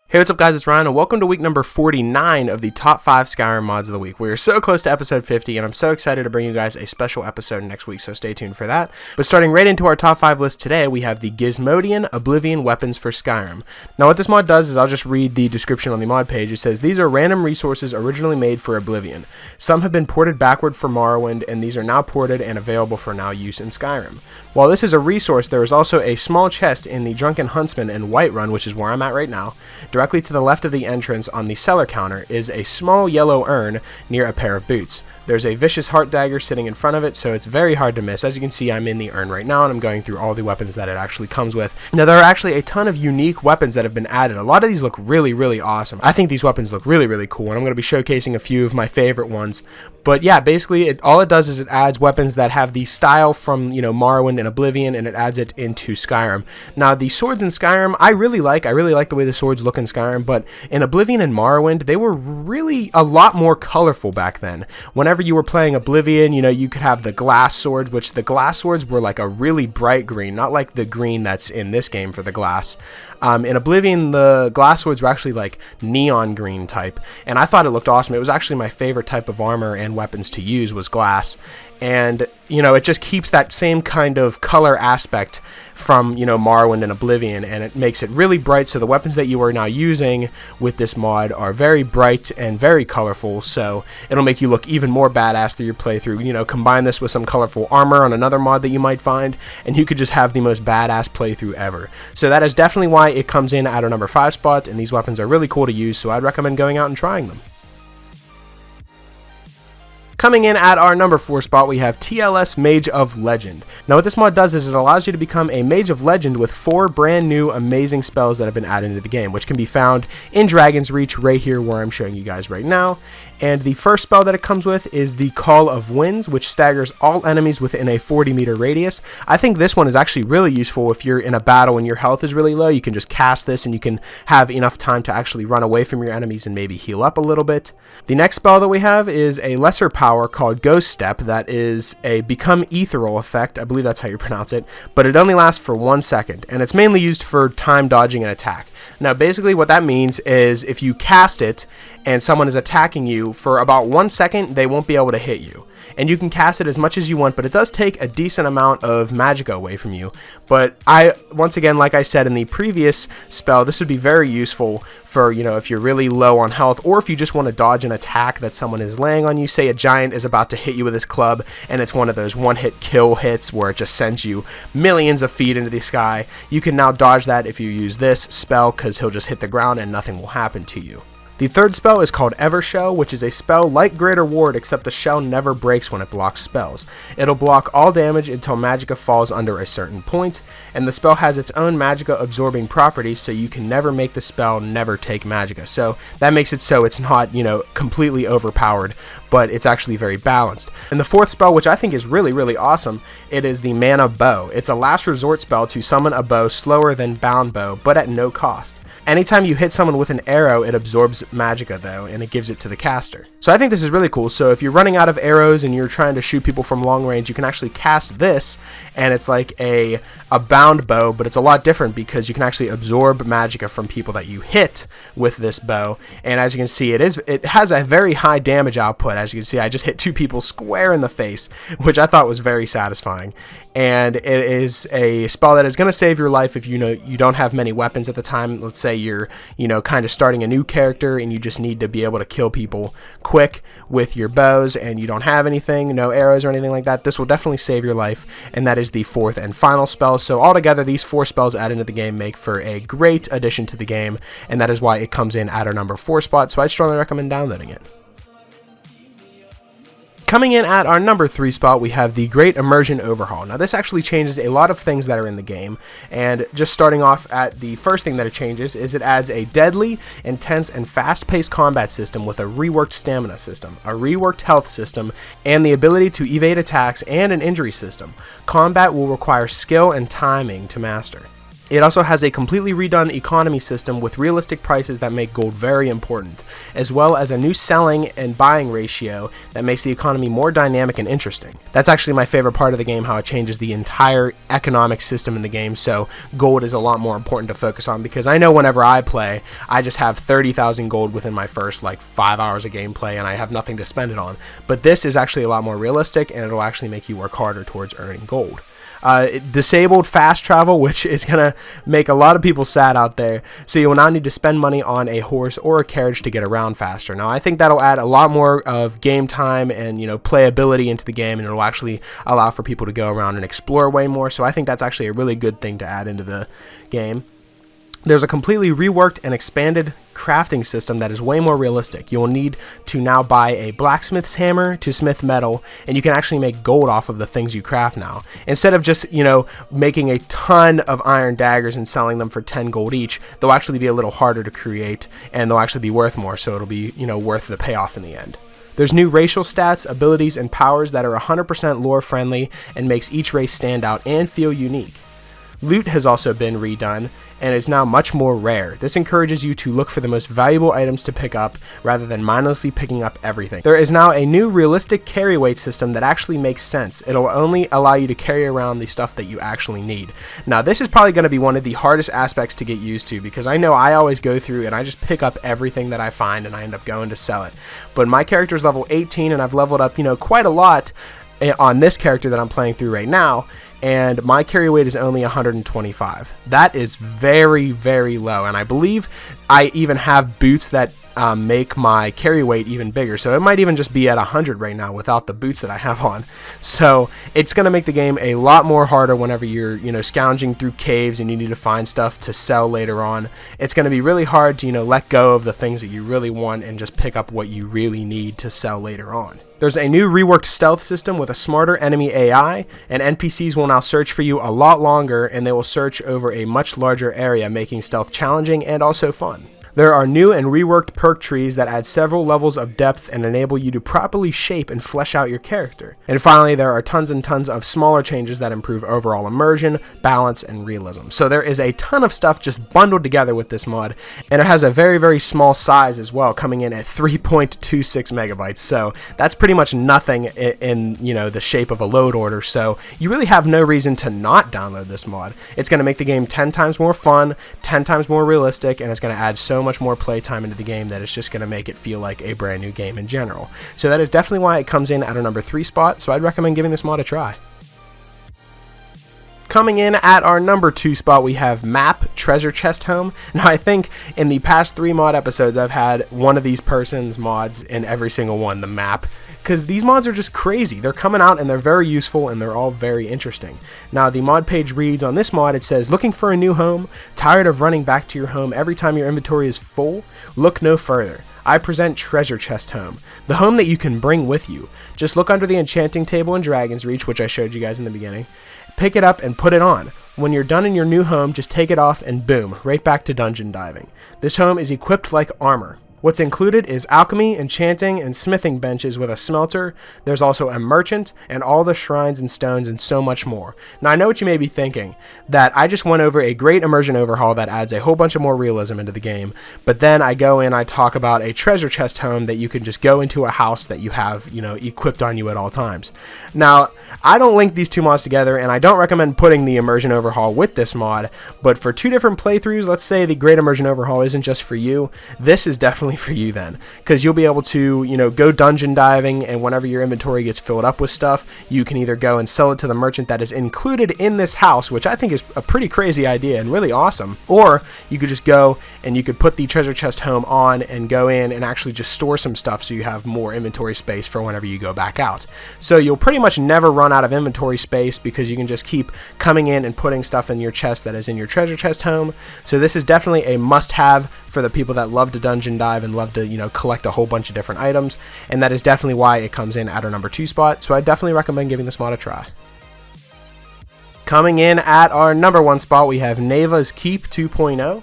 Hey, what's up guys, it's Ryan and welcome to week number 49 of the top 5 Skyrim mods of the week. We're so close to episode 50 and I'm so excited to bring you guys a special episode next week, so stay tuned for that. But starting right into our top 5 list today, we have the Gizmodian Oblivion weapons for Skyrim. Now what this mod does is, I'll just read the description on the mod page. It says, these are random resources originally made for Oblivion. Some have been ported backward for Morrowind and these are now ported and available for now use in Skyrim. While this is a resource, there is also a small chest in the Drunken Huntsman and Whiterun, which is where I'm at right now. Directly to the left of the entrance on the cellar counter is a small yellow urn near a pair of boots. There's a vicious heart dagger sitting in front of it, so it's very hard to miss. As you can see, I'm in the urn right now, and I'm going through all the weapons that it actually comes with. Now, there are actually a ton of unique weapons that have been added. A lot of these look really, really awesome. I think these weapons look really, really cool, and I'm going to be showcasing a few of my favorite ones. But yeah, basically, all it does is it adds weapons that have the style from, Morrowind and Oblivion, and it adds it into Skyrim. Now, the swords in Skyrim, I really like the way the swords look in Skyrim, but in Oblivion and Morrowind, they were really a lot more colorful back then. Whenever you were playing Oblivion, you could have the glass swords, which the glass swords were like a really bright green, not like the green that's in this game for the glass. In Oblivion, the glass swords were actually like neon green type, and I thought it looked awesome. It was actually my favorite type of armor and weapons to use was glass, and it just keeps that same kind of color aspect from Morrowind and Oblivion, and it makes it really bright. So the weapons that you are now using with this mod are very bright and very colorful, so it'll make you look even more badass through your playthrough. Combine this with some colorful armor on another mod that you might find, and you could just have the most badass playthrough ever. So that is definitely why it comes in at our number 5 spot, and these weapons are really cool to use, so I'd recommend going out and trying them. Coming in at our number 4 spot, we have TLS Mage of Legend. Now what this mod does is it allows you to become a Mage of Legend with 4 brand new amazing spells that have been added into the game, which can be found in Dragon's Reach right here where I'm showing you guys right now. And the first spell that it comes with is the Call of Winds, which staggers all enemies within a 40-meter radius. I think this one is actually really useful if you're in a battle and your health is really low. You can just cast this and you can have enough time to actually run away from your enemies and maybe heal up a little bit. The next spell that we have is a lesser power called Ghost Step that is a Become Ethereal effect. I believe that's how you pronounce it, but it only lasts for 1 second, and it's mainly used for time dodging an attack. Now basically what that means is if you cast it and someone is attacking you for about 1 second, they won't be able to hit you. And you can cast it as much as you want, but it does take a decent amount of magicka away from you. But once again, like I said in the previous spell, this would be very useful for, if you're really low on health, or if you just want to dodge an attack that someone is laying on you. Say a giant is about to hit you with his club, and it's one of those one-hit kill hits where it just sends you millions of feet into the sky. You can now dodge that if you use this spell, because he'll just hit the ground and nothing will happen to you. The third spell is called Evershell, which is a spell like Greater Ward, except the shell never breaks when it blocks spells. It'll block all damage until magicka falls under a certain point, and the spell has its own magicka absorbing properties, so you can never make the spell never take magicka. So that makes it so it's not, completely overpowered, but it's actually very balanced. And the fourth spell, which I think is really, really awesome, it is the Mana Bow. It's a last resort spell to summon a bow slower than Bound Bow, but at no cost. Anytime you hit someone with an arrow, it absorbs magicka though, and it gives it to the caster. So I think this is really cool. So if you're running out of arrows and you're trying to shoot people from long range, you can actually cast this, and it's like a bound bow, but it's a lot different because you can actually absorb magicka from people that you hit with this bow. And as you can see, it has a very high damage output. As you can see, I just hit 2 people square in the face, which I thought was very satisfying. And it is a spell that is going to save your life if you don't have many weapons at the time. Let's say you're kind of starting a new character and you just need to be able to kill people quick with your bows and you don't have anything, no arrows or anything like that. This will definitely save your life, and that is the fourth and final spell. So altogether, these 4 spells added into the game make for a great addition to the game, and that is why it comes in at our number 4 spot. So I'd strongly recommend downloading it. Coming in at our number 3 spot, we have the Great Immersion Overhaul. Now this actually changes a lot of things that are in the game, and just starting off at the first thing that it changes is it adds a deadly, intense, and fast-paced combat system with a reworked stamina system, a reworked health system, and the ability to evade attacks and an injury system. Combat will require skill and timing to master. It also has a completely redone economy system with realistic prices that make gold very important, as well as a new selling and buying ratio that makes the economy more dynamic and interesting. That's actually my favorite part of the game, how it changes the entire economic system in the game, so gold is a lot more important to focus on, because I know whenever I play, I just have 30,000 gold within my first 5 hours of gameplay and I have nothing to spend it on. But this is actually a lot more realistic, and it'll actually make you work harder towards earning gold. Disabled fast travel, which is going to make a lot of people sad out there, so you will now need to spend money on a horse or a carriage to get around faster. Now I think that'll add a lot more of game time and playability into the game, and it'll actually allow for people to go around and explore way more, so I think that's actually a really good thing to add into the game. There's a completely reworked and expanded crafting system that is way more realistic. You will need to now buy a blacksmith's hammer to smith metal, and you can actually make gold off of the things you craft now. Instead of just, making a ton of iron daggers and selling them for 10 gold each, they'll actually be a little harder to create, and they'll actually be worth more, so it'll be, worth the payoff in the end. There's new racial stats, abilities, and powers that are 100% lore friendly and makes each race stand out and feel unique. Loot has also been redone and is now much more rare. This encourages you to look for the most valuable items to pick up rather than mindlessly picking up everything. There is now a new realistic carry weight system that actually makes sense. It'll only allow you to carry around the stuff that you actually need. Now this is probably going to be one of the hardest aspects to get used to, because I know I always go through and I just pick up everything that I find and I end up going to sell it. But my character's level 18 and I've leveled up quite a lot on this character that I'm playing through right now, and my carry weight is only 125. That is very, very low, and I believe I even have boots that make my carry weight even bigger, so it might even just be at 100 right now without the boots that I have on. So it's going to make the game a lot more harder whenever you're scrounging through caves and you need to find stuff to sell later on. It's going to be really hard to let go of the things that you really want and just pick up what you really need to sell later on. There's a new reworked stealth system with a smarter enemy AI, and NPCs will now search for you a lot longer, and they will search over a much larger area, making stealth challenging and also fun. There are new and reworked perk trees that add several levels of depth and enable you to properly shape and flesh out your character. And finally, there are tons and tons of smaller changes that improve overall immersion, balance, and realism. So there is a ton of stuff just bundled together with this mod, and it has a very, very small size as well, coming in at 3.26 megabytes. So that's pretty much nothing in the shape of a load order. So you really have no reason to not download this mod. It's going to make the game 10 times more fun, 10 times more realistic, and it's going to add so much more playtime into the game that it's just going to make it feel like a brand new game in general. So that is definitely why it comes in at our number 3 spot, so I'd recommend giving this mod a try. Coming in at our number 2 spot, we have Map Treasure Chest Home. Now I think in the past 3 mod episodes I've had one of these person's mods in every single one, the map, because these mods are just crazy. They're coming out and they're very useful and they're all very interesting. Now the mod page reads on this mod, it says, looking for a new home? Tired of running back to your home every time your inventory is full? Look no further. I present Treasure Chest Home, the home that you can bring with you. Just look under the enchanting table in Dragon's Reach, which I showed you guys in the beginning. Pick it up and put it on. When you're done in your new home, just take it off and boom, right back to dungeon diving. This home is equipped like armor. What's included is alchemy, enchanting, and smithing benches with a smelter. There's also a merchant, and all the shrines and stones, and so much more. Now, I know what you may be thinking, that I just went over a great immersion overhaul that adds a whole bunch of more realism into the game, but then I go in, I talk about a treasure chest home that you can just go into a house that you have, equipped on you at all times. Now, I don't link these 2 mods together, and I don't recommend putting the immersion overhaul with this mod, but for 2 different playthroughs, let's say the great immersion overhaul isn't just for you, this is definitely for you then, because you'll be able to go dungeon diving, and whenever your inventory gets filled up with stuff, you can either go and sell it to the merchant that is included in this house, which I think is a pretty crazy idea and really awesome, or you could just go and you could put the treasure chest home on and go in and actually just store some stuff so you have more inventory space for whenever you go back out. So you'll pretty much never run out of inventory space because you can just keep coming in and putting stuff in your chest that is in your treasure chest home. So this is definitely a must-have for the people that love to dungeon dive and love to collect a whole bunch of different items, and that is definitely why it comes in at our number 2 spot, so I definitely recommend giving this mod a try. Coming in at our number 1 spot, we have Nevah's Keep 2.0.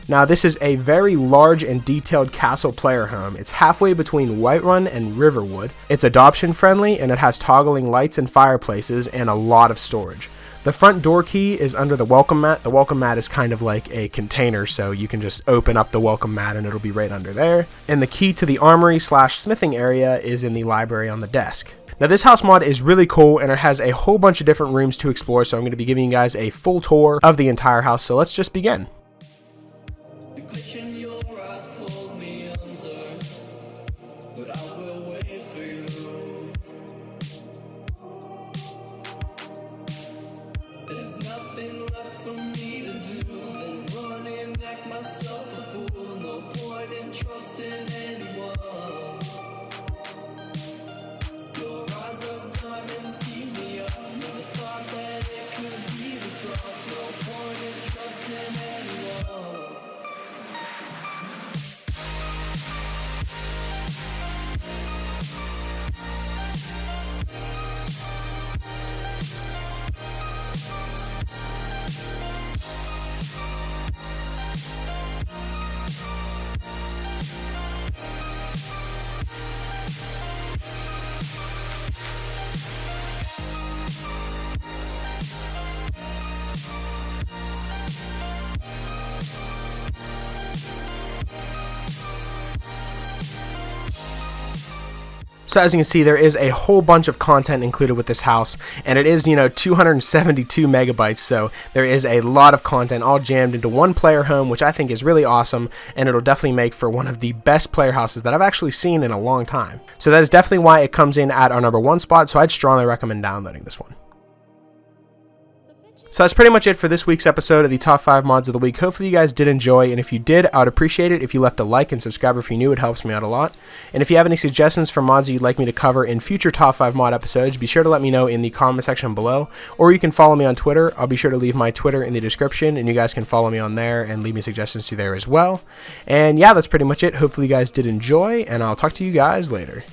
Now this is a very large and detailed castle player home. It's halfway between Whiterun and Riverwood. It's adoption friendly, and it has toggling lights and fireplaces and a lot of storage. The front door key is under the welcome mat. The welcome mat is kind of like a container, so you can just open up the welcome mat and it'll be right under there. And the key to the armory / smithing area is in the library on the desk. Now this house mod is really cool and it has a whole bunch of different rooms to explore, so I'm going to be giving you guys a full tour of the entire house, so let's just begin. So as you can see, there is a whole bunch of content included with this house, and it is, 272 megabytes, so there is a lot of content all jammed into one player home, which I think is really awesome, and it'll definitely make for one of the best player houses that I've actually seen in a long time. So that is definitely why it comes in at our #1 spot, so I'd strongly recommend downloading this one. So that's pretty much it for this week's episode of the Top 5 Mods of the Week. Hopefully you guys did enjoy, and if you did, I would appreciate it if you left a like and subscribe if you're new. It helps me out a lot. And if you have any suggestions for mods that you'd like me to cover in future Top 5 Mod episodes, be sure to let me know in the comment section below, or you can follow me on Twitter. I'll be sure to leave my Twitter in the description, and you guys can follow me on there and leave me suggestions through there as well. And yeah, that's pretty much it. Hopefully you guys did enjoy, and I'll talk to you guys later.